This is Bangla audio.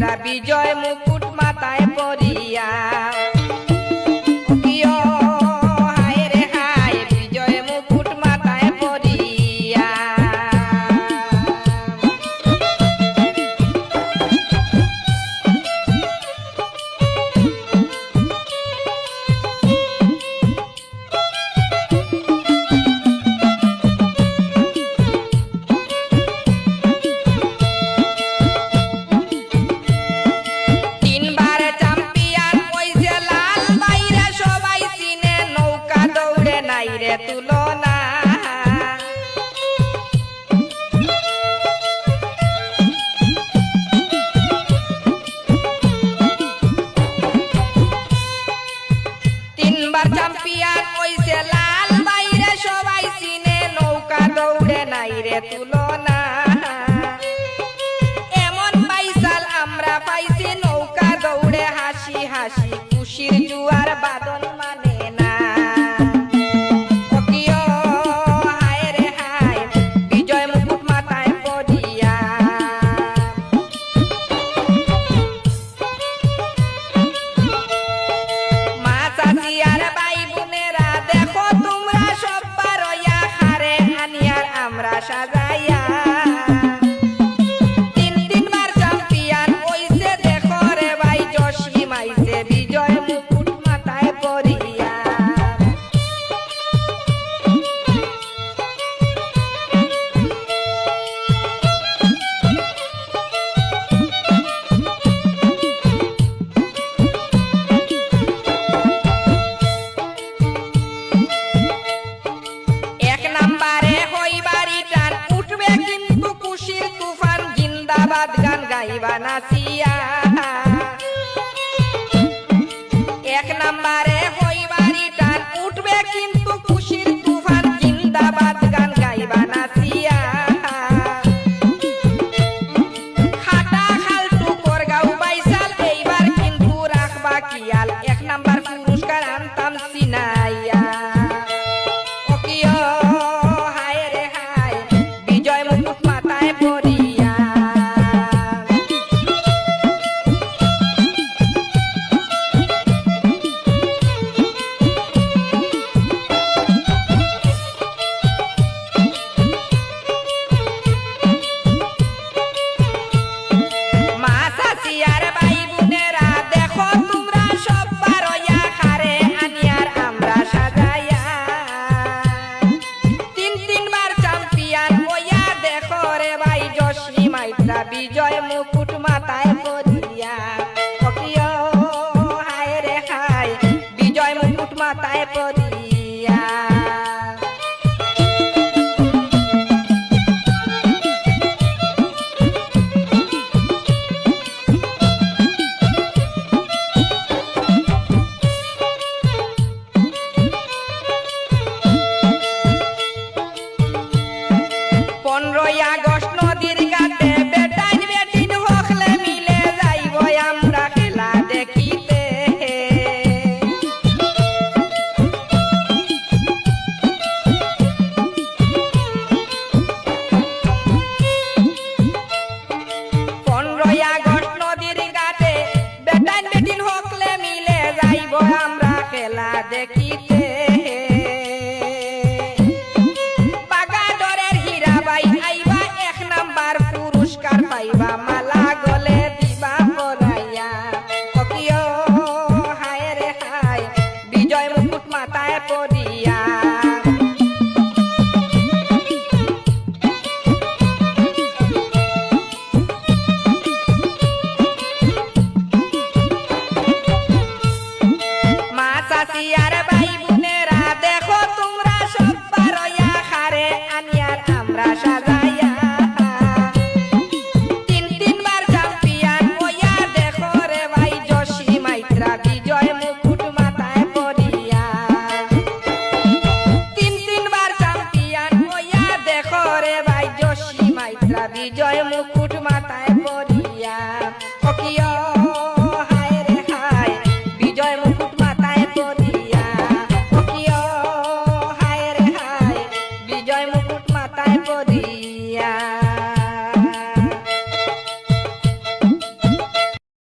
মাইত্রা বিজয় মুকুট মাথায় পরিয়া হায় রে হায় বিজয় মুকুট মাথায় পরিয়া তুলনা তিনবার চ্যাম্পিয়ন হইছে লাল বাইরে সবাই চিনে নৌকা দৌড়ে নাই রে তুলনা এমন বাইসাল আমরা পাইছি নৌকা দৌড়ে হাসি হাসি খুশির জুয়ার বাদল মানে না সাজাইয়া তিন তিনবার চ্যাম্পিয়ন হইছে দেখো রে ভাই জসিম আইছে বিজয় মুকুট মাথায় পরিয়া এক নাম্বারে গান গাইবা নাচিয়া এক নাম্বারে হইবারি টান উঠবে কিন্তু খুশির তুফান জিন্দাবাদ গান গাইবা নাচিয়া খাটা খালটু করগাঁও বাইসাল এইবার কিন্তু রাখবা কিয়াল এক নাম্বার পুরস্কার আনতাম সিনাইয়া হায় রে হায় বিজয় মুকুট মাথায় পরিয়া বিজয় মুকুট মাথায় পরিয়া হায় রে হায় বিজয় মুকুট মাথায় পরিয়া পনেরোই আগস্ট নদীর ঘাটে আমরা